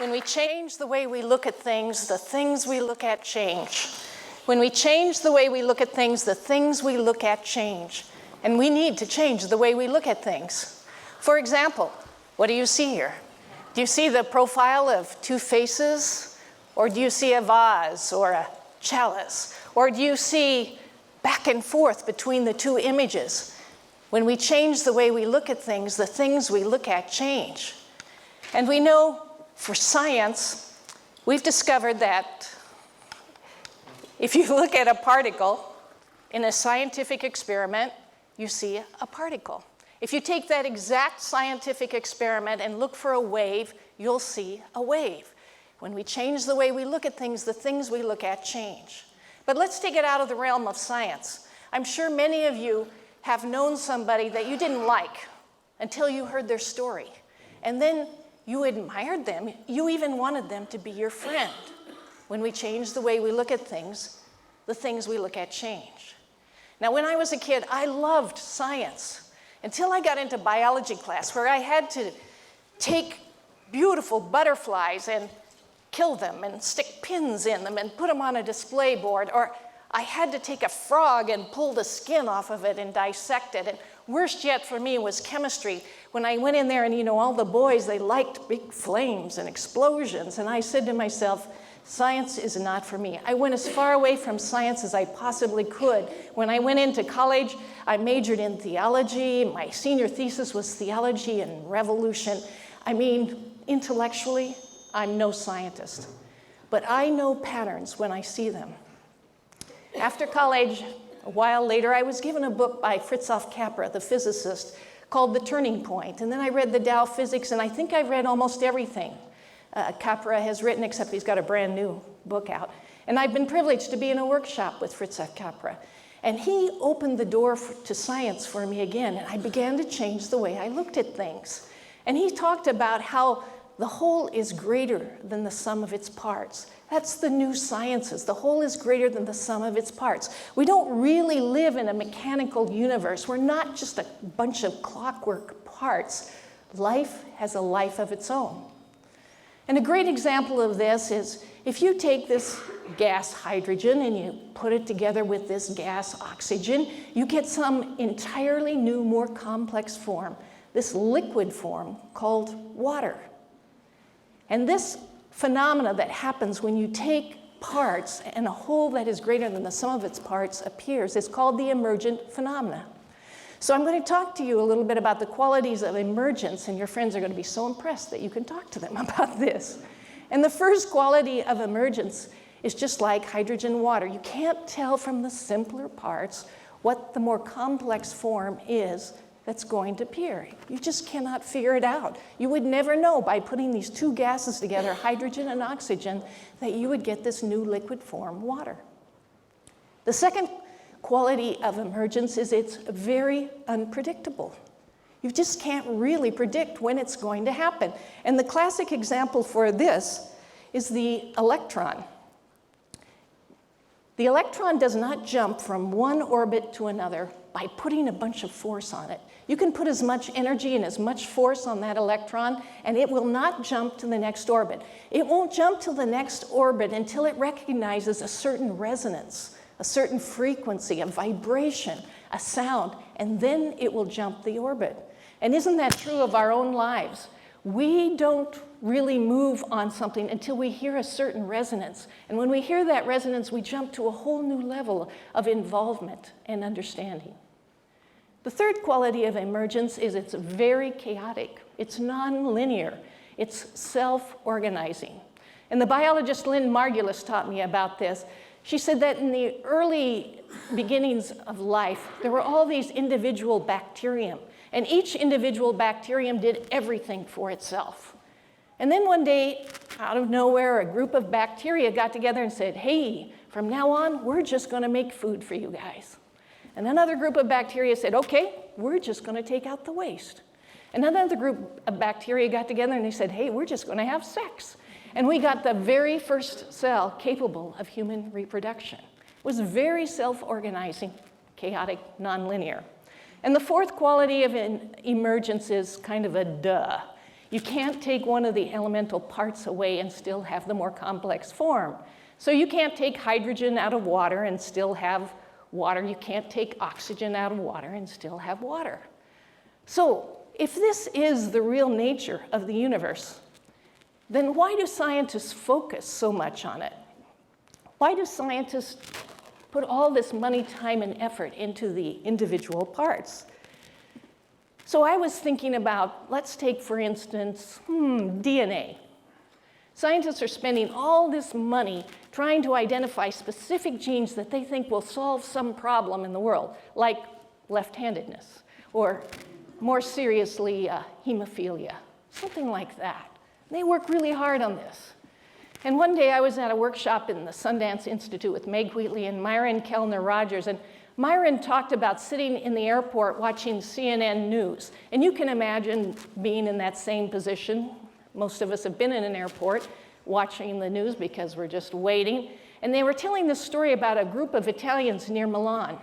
When we change the way we look at things, the things we look at change. When we change the way we look at things, the things we look at change. And we need to change the way we look at things. For example, what do you see here? Do you see the profile of two faces? Or do you see a vase or a chalice? Or do you see back and forth between the two images? When we change the way we look at things, the things we look at change. And we know for science, we've discovered that if you look at a particle in a scientific experiment, you see a particle. If you take that exact scientific experiment and look for a wave, you'll see a wave. When we change the way we look at things, the things we look at change. But let's take it out of the realm of science. I'm sure many of you have known somebody that you didn't like until you heard their story. And then you admired them. You even wanted them to be your friend. When we change the way we look at things, the things we look at change. Now, when I was a kid, I loved science until I got into biology class, where I had to take beautiful butterflies and kill them and stick pins in them and put them on a display board, or I had to take a frog and pull the skin off of it and dissect it. And worst yet for me was chemistry. When I went in there and, all the boys, they liked big flames and explosions. And I said to myself, science is not for me. I went as far away from science as I possibly could. When I went into college, I majored in theology. My senior thesis was theology and revolution. I mean, intellectually, I'm no scientist. But I know patterns when I see them. After college, a while later, I was given a book by Fritjof Capra, the physicist, called The Turning Point. And then I read the Tao of Physics, and I think I've read almost everything Capra has written, except he's got a brand new book out. And I've been privileged to be in a workshop with Fritjof Capra. And he opened the door to science for me again, and I began to change the way I looked at things. And he talked about how the whole is greater than the sum of its parts. That's the new sciences. The whole is greater than the sum of its parts. We don't really live in a mechanical universe. We're not just a bunch of clockwork parts. Life has a life of its own. And a great example of this is if you take this gas hydrogen and you put it together with this gas oxygen, you get some entirely new, more complex form, this liquid form called water. And this phenomena that happens when you take parts and a whole that is greater than the sum of its parts appears is called the emergent phenomena. So I'm going to talk to you a little bit about the qualities of emergence, and your friends are going to be so impressed that you can talk to them about this. And the first quality of emergence is just like hydrogen water. You can't tell from the simpler parts what the more complex form is that's going to appear. You just cannot figure it out. You would never know by putting these two gases together, hydrogen and oxygen, that you would get this new liquid form, water. The second quality of emergence is it's very unpredictable. You just can't really predict when it's going to happen. And the classic example for this is the electron. The electron does not jump from one orbit to another by putting a bunch of force on it. You can put as much energy and as much force on that electron, and it will not jump to the next orbit. It won't jump to the next orbit until it recognizes a certain resonance, a certain frequency, a vibration, a sound, and then it will jump the orbit. And isn't that true of our own lives? We don't really move on something until we hear a certain resonance. And when we hear that resonance, we jump to a whole new level of involvement and understanding. The third quality of emergence is it's very chaotic. It's non-linear. It's self-organizing. And the biologist Lynn Margulis taught me about this. She said that in the early beginnings of life, there were all these individual bacterium. And each individual bacterium did everything for itself. And then one day, out of nowhere, a group of bacteria got together and said, hey, from now on, we're just going to make food for you guys. And another group of bacteria said, okay, we're just going to take out the waste. And another group of bacteria got together and they said, hey, we're just going to have sex. And we got the very first cell capable of human reproduction. It was very self-organizing, chaotic, nonlinear. And the fourth quality of emergence is kind of a duh. You can't take one of the elemental parts away and still have the more complex form. So you can't take hydrogen out of water and still have water. You can't take oxygen out of water and still have water. So if this is the real nature of the universe, then why do scientists focus so much on it? Why do scientists put all this money, time, and effort into the individual parts? So I was thinking about, let's take, for instance, DNA. Scientists are spending all this money trying to identify specific genes that they think will solve some problem in the world, like left-handedness, or more seriously, hemophilia, something like that. They work really hard on this. And one day I was at a workshop in the Sundance Institute with Meg Wheatley and Myron Kellner Rogers, and Myron talked about sitting in the airport watching CNN News. And you can imagine being in that same position. Most of us have been in an airport watching the news because we're just waiting. And they were telling this story about a group of Italians near Milan.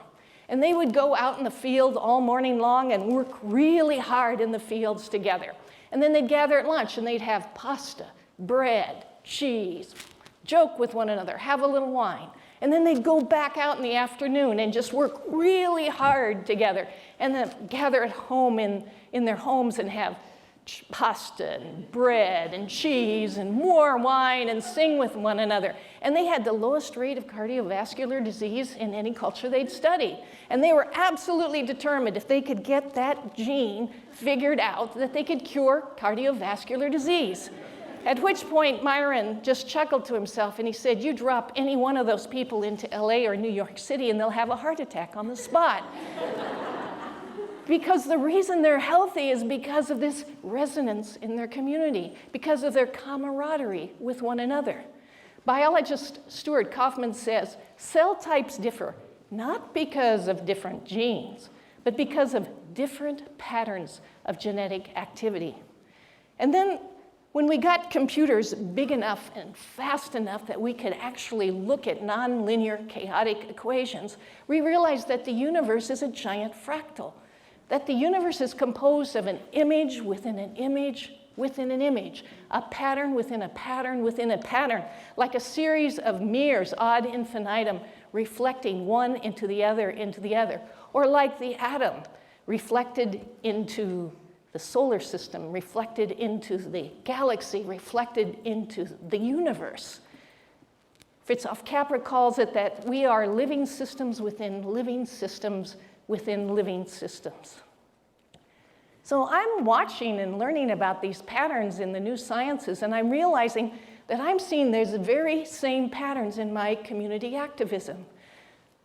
And they would go out in the field all morning long and work really hard in the fields together. And then they'd gather at lunch and they'd have pasta, bread, cheese, joke with one another, have a little wine. And then they'd go back out in the afternoon and just work really hard together. And then gather at home in their homes and have pasta and bread and cheese and more wine and sing with one another. And they had the lowest rate of cardiovascular disease in any culture they'd studied. And they were absolutely determined if they could get that gene figured out that they could cure cardiovascular disease. At which point Myron just chuckled to himself and he said, you drop any one of those people into LA or New York City and they'll have a heart attack on the spot. Because the reason they're healthy is because of this resonance in their community, because of their camaraderie with one another. Biologist Stuart Kaufman says, cell types differ not because of different genes, but because of different patterns of genetic activity. And then when we got computers big enough and fast enough that we could actually look at nonlinear chaotic equations, we realized that the universe is a giant fractal, that the universe is composed of an image within an image within an image, a pattern within a pattern within a pattern, like a series of mirrors ad infinitum reflecting one into the other, or like the atom reflected into the solar system, reflected into the galaxy, reflected into the universe. Fritjof Capra calls it that we are living systems within living systems within living systems. So I'm watching and learning about these patterns in the new sciences, and I'm realizing that I'm seeing those very same patterns in my community activism.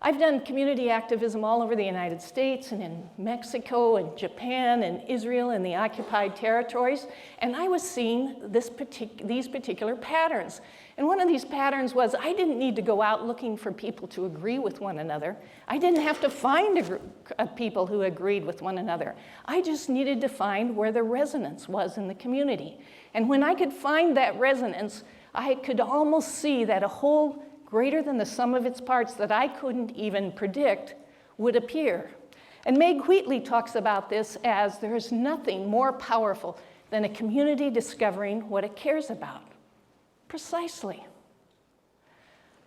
I've done community activism all over the United States and in Mexico and Japan and Israel and the occupied territories, and I was seeing these particular patterns. And one of these patterns was I didn't need to go out looking for people to agree with one another. I didn't have to find a group of people who agreed with one another. I just needed to find where the resonance was in the community. And when I could find that resonance, I could almost see that a whole greater than the sum of its parts that I couldn't even predict would appear. And Meg Wheatley talks about this as there is nothing more powerful than a community discovering what it cares about. Precisely.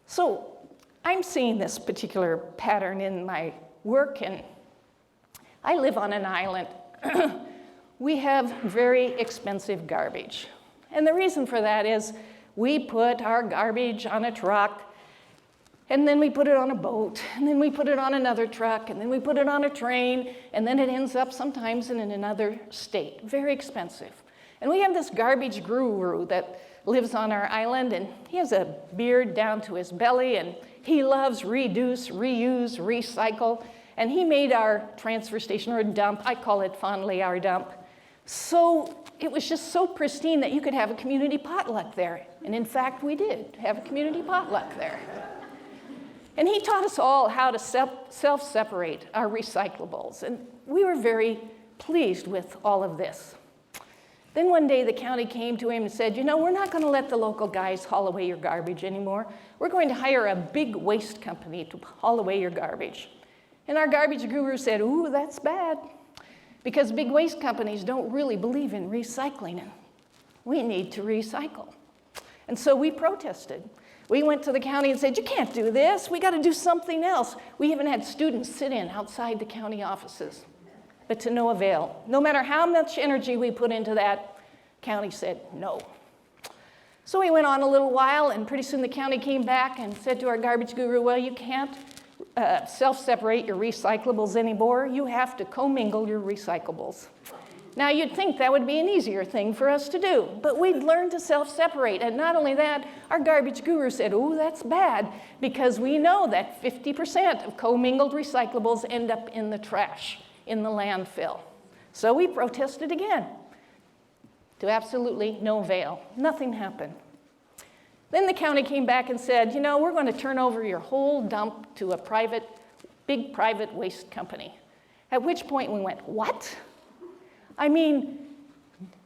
So I'm seeing this particular pattern in my work, and I live on an island. We have very expensive garbage. And the reason for that is we put our garbage on a truck, and then we put it on a boat, and then we put it on another truck, and then we put it on a train, and then it ends up sometimes in another state. Very expensive. And we have this garbage guru that lives on our island, and he has a beard down to his belly, and he loves reduce, reuse, recycle, and he made our transfer station, or dump, I call it fondly our dump, so it was just so pristine that you could have a community potluck there. And in fact, we did have a community potluck there. And he taught us all how to self-separate our recyclables, and we were very pleased with all of this. Then one day the county came to him and said, you know, we're not going to let the local guys haul away your garbage anymore. We're going to hire a big waste company to haul away your garbage. And our garbage guru said, ooh, that's bad, because big waste companies don't really believe in recycling. And We need to recycle. And so we protested. We went to the county and said, you can't do this. We got to do something else. We even had students sit in outside the county offices, but to no avail. No matter how much energy we put into that, county said no. So we went on a little while, and pretty soon the county came back and said to our garbage guru, well, you can't self-separate your recyclables anymore. You have to commingle your recyclables. Now, you'd think that would be an easier thing for us to do, but we'd learned to self-separate. And not only that, our garbage guru said, oh, that's bad, because we know that 50% of commingled recyclables end up in the trash, in the landfill. So we protested again, to absolutely no avail. Nothing happened. Then the county came back and said, you know, we're going to turn over your whole dump to a big private waste company. At which point we went, what? I mean,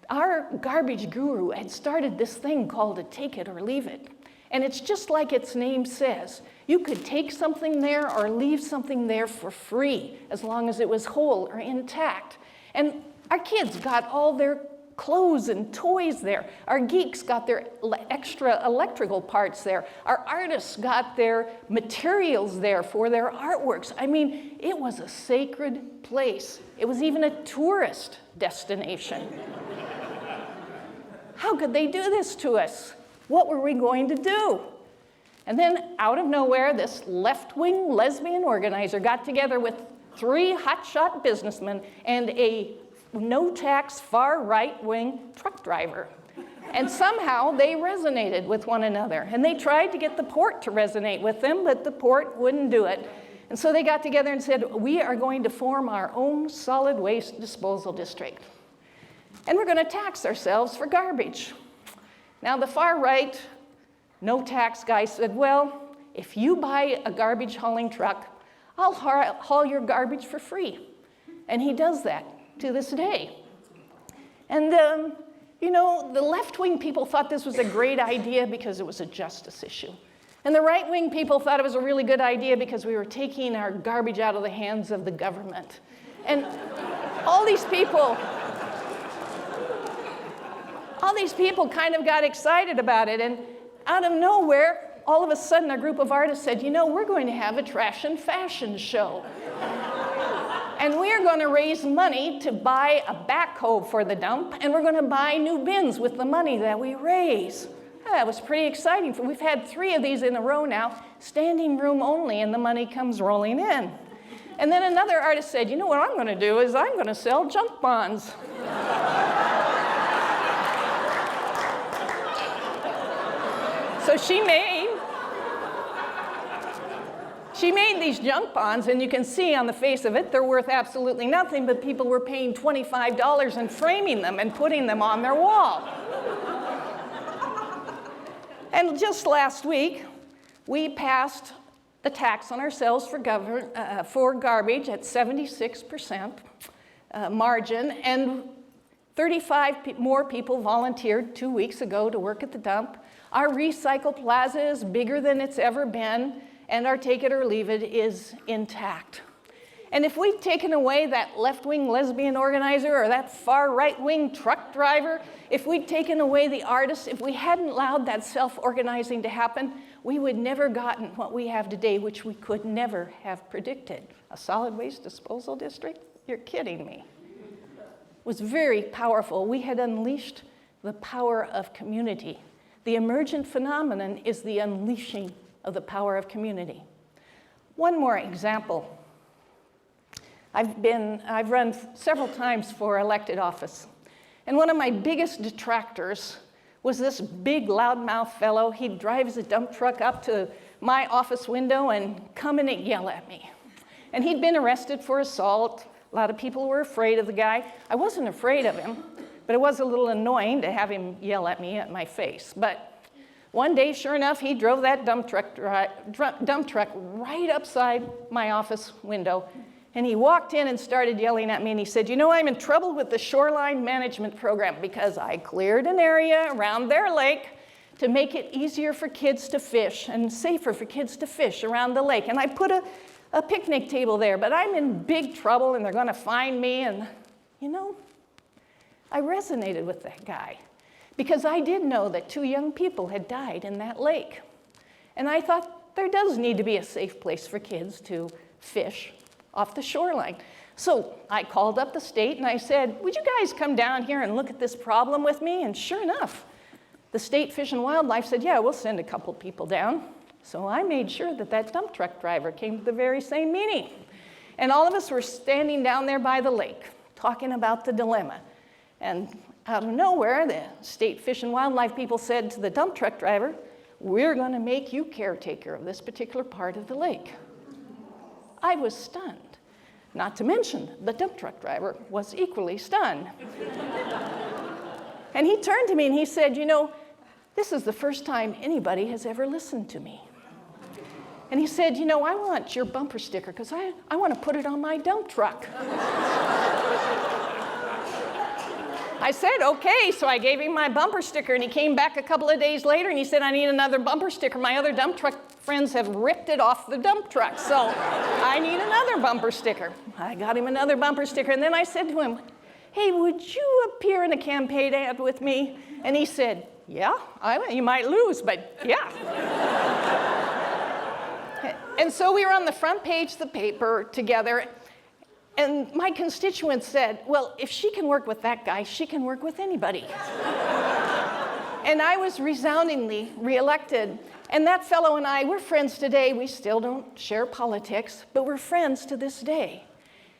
our garbage guru had started this thing called a take it or leave it. And it's just like its name says. You could take something there or leave something there for free, as long as it was whole or intact. And our kids got all their clothes and toys there. Our geeks got their extra electrical parts there. Our artists got their materials there for their artworks. I mean, it was a sacred place. It was even a tourist destination. How could they do this to us? What were we going to do? And then out of nowhere, this left-wing lesbian organizer got together with 3 hotshot businessmen and a no-tax, far right-wing truck driver. And somehow they resonated with one another. And they tried to get the port to resonate with them, but the port wouldn't do it. And so they got together and said, we are going to form our own solid waste disposal district. And we're going to tax ourselves for garbage. Now the far right, no-tax guy said, well, if you buy a garbage hauling truck, I'll haul your garbage for free. And he does that to this day. And you know, the left-wing people thought this was a great idea because it was a justice issue. And the right-wing people thought it was a really good idea because we were taking our garbage out of the hands of the government. And all these people kind of got excited about it. And out of nowhere, all of a sudden, a group of artists said, you know, we're going to have a trash and fashion show. And we are going to raise money to buy a backhoe for the dump, and we're going to buy new bins with the money that we raise. That was pretty exciting. We've had 3 of these in a row now, standing room only, and the money comes rolling in. And then another artist said, you know what I'm going to do is I'm going to sell junk bonds. So she made these junk bonds, and you can see on the face of it, they're worth absolutely nothing, but people were paying $25 and framing them and putting them on their wall. And just last week, we passed the tax on ourselves for garbage at 76% margin, and 35 more people volunteered 2 weeks ago to work at the dump. Our recycle plaza is bigger than it's ever been, and our take it or leave it is intact. And if we'd taken away that left-wing lesbian organizer or that far right-wing truck driver, if we'd taken away the artists, if we hadn't allowed that self-organizing to happen, we would never gotten what we have today, which we could never have predicted. A solid waste disposal district? You're kidding me. It was very powerful. We had unleashed the power of community. The emergent phenomenon is the unleashing of the power of community. One more example. I've run several times for elected office. And one of my biggest detractors was this big loudmouth fellow. He'd drive his dump truck up to my office window and come in and yell at me. And he'd been arrested for assault. A lot of people were afraid of the guy. I wasn't afraid of him, but it was a little annoying to have him yell at me at my face. But one day, sure enough, he drove that dump truck right upside my office window. And he walked in and started yelling at me, and he said, you know, I'm in trouble with the shoreline management program because I cleared an area around their lake to make it easier for kids to fish and safer for kids to fish around the lake. And I put a picnic table there, but I'm in big trouble and they're going to find me. And, you know, I resonated with that guy because I did know that 2 young people had died in that lake. And I thought there does need to be a safe place for kids to fish off the shoreline. So I called up the state and I said, would you guys come down here and look at this problem with me? And sure enough, the state Fish and Wildlife said, yeah, we'll send a couple people down. So I made sure that that dump truck driver came to the very same meeting. And all of us were standing down there by the lake, talking about the dilemma. And out of nowhere, the state Fish and Wildlife people said to the dump truck driver, we're going to make you caretaker of this particular part of the lake. I was stunned. Not to mention, the dump truck driver was equally stunned. And he turned to me and he said, you know, this is the first time anybody has ever listened to me. And he said, you know, I want your bumper sticker because I want to put it on my dump truck. I said, okay, so I gave him my bumper sticker, and he came back a couple of days later, and he said, I need another bumper sticker. My other dump truck friends have ripped it off the dump truck, so I need another bumper sticker. I got him another bumper sticker, and then I said to him, hey, would you appear in a campaign ad with me? And he said, yeah, you might lose, but yeah. And so we were on the front page of the paper together, and my constituents said, well, if she can work with that guy, she can work with anybody. And I was resoundingly reelected. And that fellow and I, we're friends today. We still don't share politics, but we're friends to this day.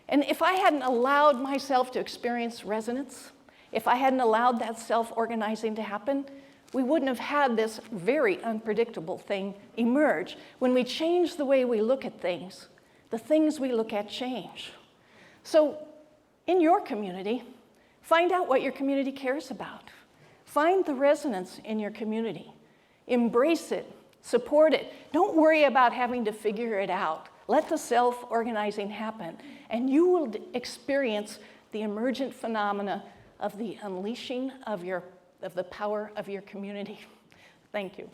And if I hadn't allowed myself to experience resonance, if I hadn't allowed that self-organizing to happen, we wouldn't have had this very unpredictable thing emerge. When we change the way we look at things, the things we look at change. So in your community, find out what your community cares about. Find the resonance in your community. Embrace it. Support it. Don't worry about having to figure it out. Let the self-organizing happen, and you will experience the emergent phenomena of the unleashing of the power of your community. Thank you.